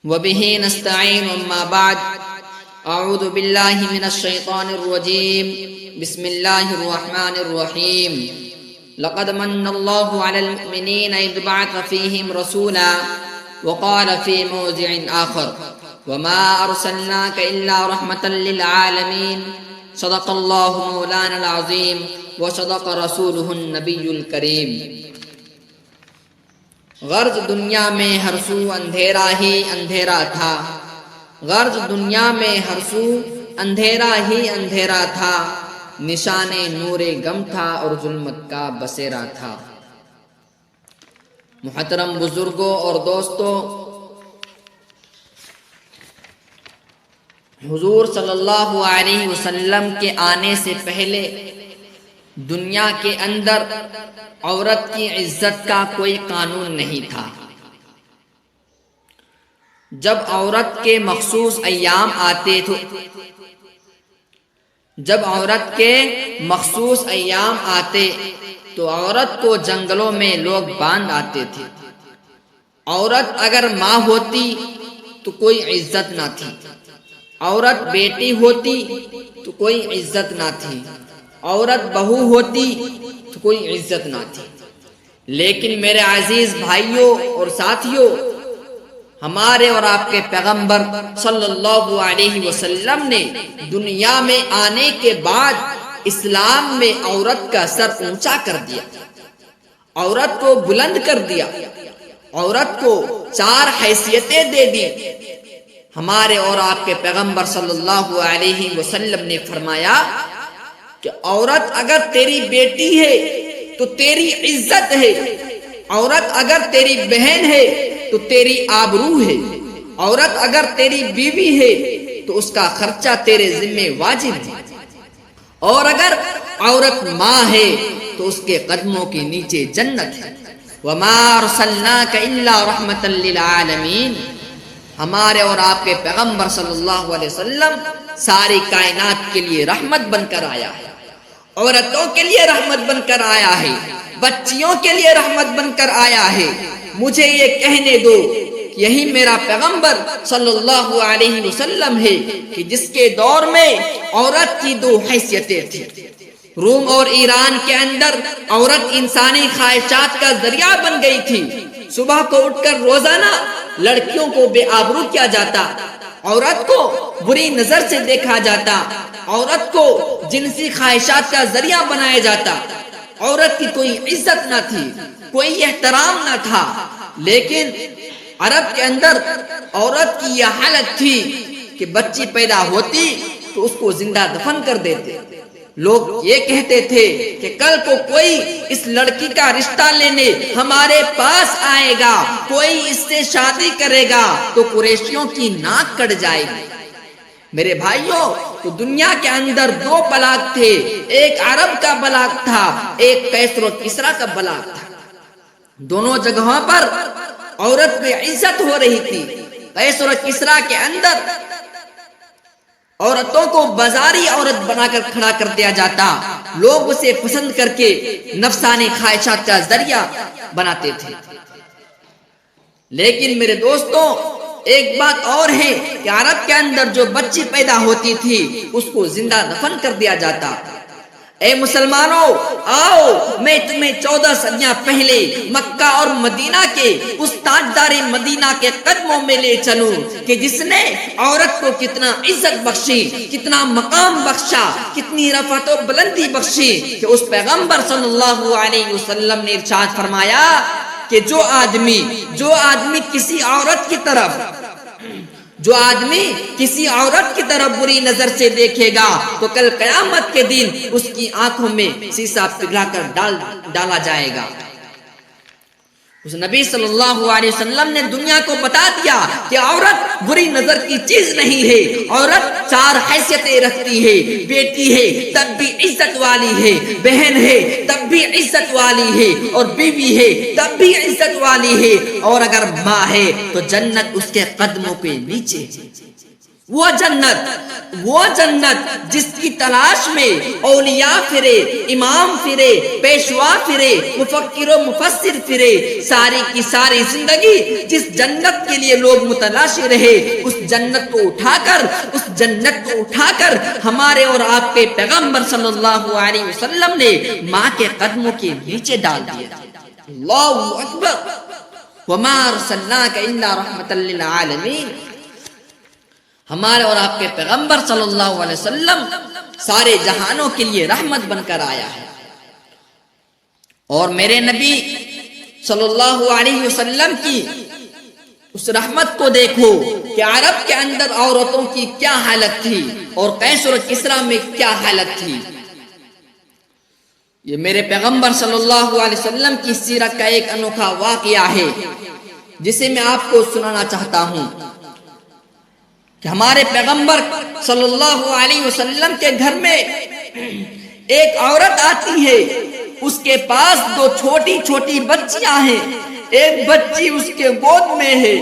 وبه نستعين. أما بعد، أعوذ بالله من الشيطان الرجيم. بسم الله الرحمن الرحيم. لقد من الله على المؤمنين إذ بعث فيهم رسولا وقال في موضع آخر وما أرسلناك إلا رحمة للعالمين. صدق الله مولانا العظيم وصدق رسوله النبی الکریم. غرض دنیا میں ہر سو اندھیرا ہی اندھیرا تھا. غرض دنیا میں ہر سو اندھیرا ہی اندھیرا تھا. نشان نور غم تھا اور ظلمت کا بسیرا تھا. محترم بزرگوں اور دوستوں، حضور صلی اللہ علیہ وسلم کے آنے سے پہلے دنیا کے اندر عورت کی عزت کا کوئی قانون نہیں تھا. جب عورت کے مخصوص ایام آتے تھے، جب عورت کے مخصوص ایام آتے تو عورت کو جنگلوں میں لوگ باندھ آتے تھے. عورت اگر ماں ہوتی تو کوئی عزت نہ تھی. عورت بیٹی ہوتی تو کوئی عزت نہ تھی. عورت بہو ہوتی تو کوئی عزت نہ تھی. لیکن میرے عزیز بھائیوں اور ساتھیوں، ہمارے اور آپ کے پیغمبر صلی اللہ علیہ وسلم نے دنیا میں آنے کے بعد اسلام میں عورت کا سر اونچا کر دیا، عورت کو بلند کر دیا، عورت کو 4 حیثیتیں دے دی. ہمارے اور آپ کے پیغمبر صلی اللہ علیہ وسلم نے فرمایا کہ عورت اگر تیری بیٹی ہے تو تیری عزت ہے، عورت اگر تیری بہن ہے تو تیری آبرو ہے، عورت اگر تیری بیوی ہے تو اس کا خرچہ تیرے ذمہ واجب ہے، اور اگر عورت ماں ہے تو اس کے قدموں کے نیچے جنت ہے. وما ارسلناک الا رحمتا للعالمین. ہمارے اور آپ کے پیغمبر صلی اللہ علیہ وسلم ساری کائنات کے لیے رحمت بن کر آیا ہے. عورتوں کے لیے رحمت بن کر آیا ہے، بچیوں کے لیے رحمت بن کر آیا ہے. مجھے یہ کہنے دو کہ یہی میرا پیغمبر صلی اللہ علیہ وسلم ہے کہ جس کے دور میں عورت کی 2 حیثیتیں تھیں. روم اور ایران کے اندر عورت انسانی خواہشات کا ذریعہ بن گئی تھی. صبح کو اٹھ کر روزانہ لڑکیوں کو بے آبرو کیا جاتا، عورت کو بری نظر سے دیکھا جاتا، عورت کو جنسی خواہشات کا ذریعہ بنایا جاتا. عورت کی کوئی عزت نہ تھی، کوئی احترام نہ تھا. لیکن عرب کے اندر عورت کی یہ حالت تھی کہ بچی پیدا ہوتی تو اس کو زندہ دفن کر دیتے. لوگ یہ کہتے تھے کہ کل کو کوئی اس لڑکی کا رشتہ لینے ہمارے پاس آئے گا، کوئی اس سے شادی کرے گا تو قریشیوں کی ناک کٹ جائے گی. میرے بھائیوں، تو دنیا کے اندر 2 بلاغ تھے. ایک عرب کا بلاغ تھا، ایک قیصر و کسریٰ کا بلاغ تھا. دونوں جگہوں پر عورت کی عزت ہو رہی تھی. قیصر و کسریٰ کے اندر عورتوں کو بازاری عورت بنا کر کھڑا کر دیا جاتا، لوگ اسے پسند کر کے نفسانی خواہشات کا ذریعہ بناتے تھے. لیکن میرے دوستوں، ایک بات اور ہے کہ عرب کے اندر جو بچی پیدا ہوتی تھی اس کو زندہ دفن کر دیا جاتا. اے مسلمانوں، آؤ میں تمہیں 14 صدیاں پہلے مکہ اور مدینہ کے اس تاجدار مدینہ کے قدموں میں لے چلوں کہ جس نے عورت کو کتنا عزت بخشی، کتنا مقام بخشا، کتنی رفعت و بلندی بخشی کہ اس پیغمبر صلی اللہ علیہ وسلم نے ارشاد فرمایا کہ جو آدمی کسی عورت کی طرف بری نظر سے دیکھے گا تو کل قیامت کے دن اس کی آنکھوں میں سیسا پگھلا کر ڈالا جائے گا. اس نبی صلی اللہ علیہ وسلم نے دنیا کو بتا دیا کہ عورت بری نظر کی چیز نہیں ہے. عورت 4 حیثیتیں رکھتی ہے. بیٹی ہے تب بھی عزت والی ہے، بہن ہے تب بھی عزت والی ہے، اور بیوی ہے تب بھی عزت والی ہے، اور اگر ماں ہے تو جنت اس کے قدموں کے نیچے. وہ جنت جس کی تلاش میں اولیاء پھرے، امام پھرے، پیشوا پھرے، مفکر و مفسر پھرے، ساری کی ساری زندگی جس جنت کے لیے لوگ متلاشی رہے، اس جنت کو اٹھا کر ہمارے اور آپ کے پیغمبر صلی اللہ علیہ وسلم نے ماں کے قدموں کے نیچے ڈال دیا۔ اللہ اکبر۔ وما ارسلناک الا رحمۃ للعالمین۔ ہمارے اور آپ کے پیغمبر صلی اللہ علیہ وسلم سارے جہانوں کے لیے رحمت بن کر آیا ہے۔ اور میرے نبی صلی اللہ علیہ وسلم کی اس رحمت کو دیکھو کہ عرب کے اندر عورتوں کی کیا حالت تھی اور قیصر و کسریٰ میں کیا حالت تھی۔ یہ میرے پیغمبر صلی اللہ علیہ وسلم کی سیرت کا ایک انوکھا واقعہ ہے جسے میں آپ کو سنانا چاہتا ہوں کہ ہمارے پیغمبر صلی اللہ علیہ وسلم کے گھر میں ایک عورت آتی ہے، اس کے پاس دو چھوٹی چھوٹی بچیاں ہیں، ایک بچی اس کے گود میں ہے،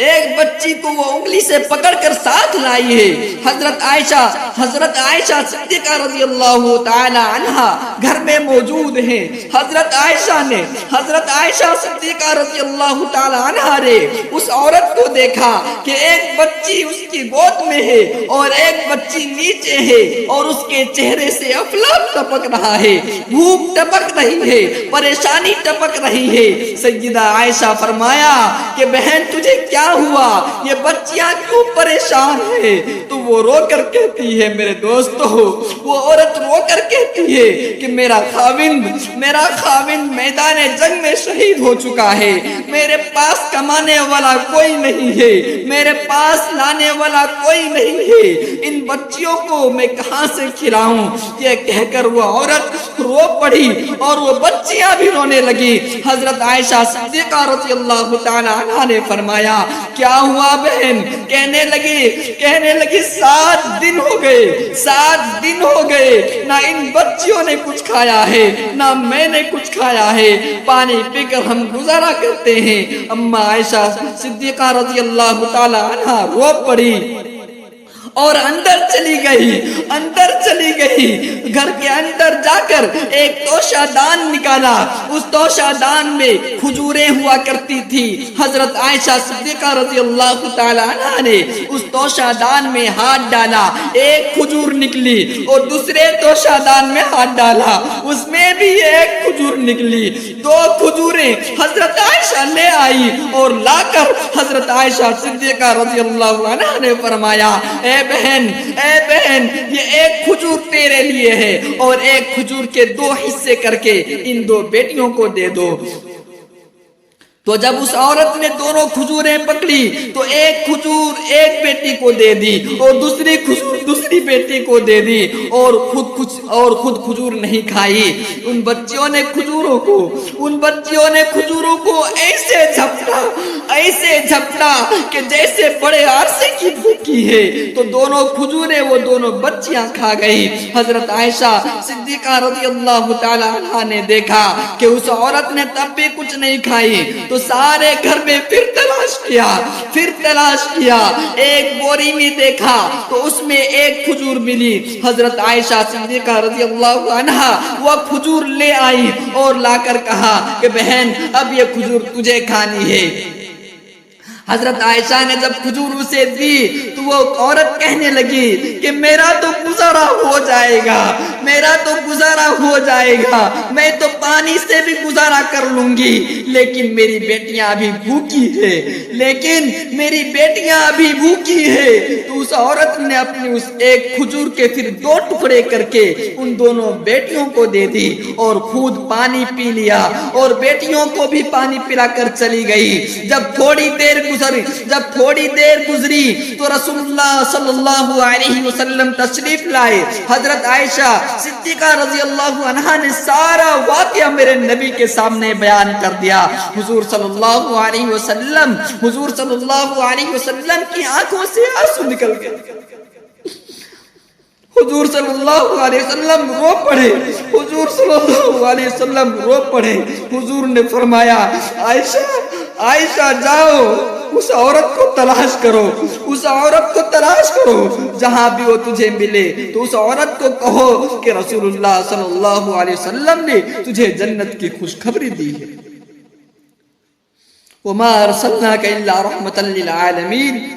ایک بچی کو وہ انگلی سے پکڑ کر ساتھ لائی ہے۔ حضرت عائشہ صدیقہ رضی اللہ تعالی عنہا گھر میں موجود ہیں۔ حضرت عائشہ صدیقہ رضی اللہ تعالی عنہا نے اس عورت کو دیکھا کہ ایک بچی اس کی گود میں ہے اور ایک بچی نیچے ہے، اور اس کے چہرے سے افلاک ٹپک رہا ہے، بھوک ٹپک رہی ہے، پریشانی ٹپک رہی ہے۔ سیدہ عائشہ فرمایا کہ بہن تجھے کیا ہوا، یہ بچیاں کیوں پریشان ہیں؟ تو وہ رو کر کہتی ہے، میرے دوستو، وہ عورت رو کر کہتی ہے کہ میرا خاوند میدان جنگ میں شہید ہو چکا ہے، میرے پاس کمانے والا کوئی نہیں ہے، میرے پاس لانے والا کوئی نہیں ہے، ان بچیوں کو میں کہاں سے کھلاؤں؟ یہ کہہ کر وہ عورت رو پڑی اور وہ بچیاں بھی رونے لگی۔ حضرت عائشہ صدیقہ رضی اللہ تعالی عنہا نے فرمایا کیا ہوا بہن؟ کہنے لگی 7 دن ہو گئے نہ ان بچیوں نے کچھ کھایا ہے نہ میں نے کچھ کھایا ہے، پانی پی کر ہم گزارا کرتے ہیں۔ اما عائشہ صدیقہ رضی اللہ تعالی عنہا رو پڑی اور اندر چلی گئی، گھر کے اندر جا کر ایک توشہ دان نکالا، اس توشہ دان میں کھجوریں ہوا کرتی تھی۔ حضرت عائشہ صدیقہ رضی اللہ تعالی عنہا نے اس توشہ دان میں ہاتھ ڈالا، ایک کھجور نکلی، اور دوسرے توشہ دان میں ہاتھ ڈالا، اس میں بھی ایک کھجور نکلی، 2 کھجوریں حضرت عائشہ لے آئی اور لا کر حضرت عائشہ صدیقہ رضی اللہ عنہا نے فرمایا اے بہن یہ ایک کھجور تیرے لیے ہے اور ایک کھجور کے 2 حصے کر کے ان 2 بیٹیوں کو دے دو۔ تو جب اس عورت نے دونوں کھجوریں پکڑی تو ایک کھجور ایک بیٹی کو دے دی اور دوسری کھجور دوسری بیٹی کو دے دی، اور خود کھجور نہیں کھائی۔ ان بچیوں نے کھجوروں کو ایسے جھپٹا کہ جیسے بڑے عرصے کی بھوکی ہے، تو دونوں کھجوریں وہ دونوں بچیاں کھا گئی۔ حضرت عائشہ صدیقہ رضی اللہ تعالی عنہا نے دیکھا کہ اس عورت نے تب بھی کچھ نہیں کھائی، تو سارے گھر میں پھر تلاش کیا، ایک بوری میں دیکھا تو اس میں ایک کھجور ملی۔ حضرت عائشہ صدیقہ رضی اللہ عنہا وہ کھجور لے آئی اور لا کر کہا کہ بہن اب یہ کھجور تجھے کھانی ہے۔ حضرت عائشہ نے جب کھجور اسے دی تو وہ عورت کہنے لگی کہ میرا تو گزارا ہو جائے گا، میں تو پانی سے بھی گزارا کر لوں گی، لیکن میری بیٹیاں ابھی بھوکی ہے۔ تو اس عورت نے اپنی اس ایک کھجور کے پھر 2 ٹکڑے کر کے ان دونوں بیٹیوں کو دے دی اور خود پانی پی لیا اور بیٹیوں کو بھی پانی پلا کر چلی گئی۔ جب تھوڑی دیر گزری تو رسول اللہ صلی اللہ علیہ وسلم تشریف لائے۔ حضرت عائشہ صدیقہ رضی اللہ عنہا نے سارا واقعہ میرے نبی کے سامنے بیان کر دیا۔ حضور صلی اللہ علیہ وسلم کی آنکھوں سے آنسو نکل گئے، حضور صلی اللہ علیہ وسلم رو پڑے۔ حضور نے فرمایا عائشہ جاؤ، اس عورت کو تلاش کرو، اس عورت کو تلاش کرو، جہاں بھی وہ تجھے ملے تو اس عورت کو کہو کہ رسول اللہ صلی اللہ علیہ وسلم نے تجھے جنت کی خوشخبری دی ہے۔ وَمَا أَرْسَلْنَاكَ إِلَّا رَحْمَةً لِلْعَالَمِينَ،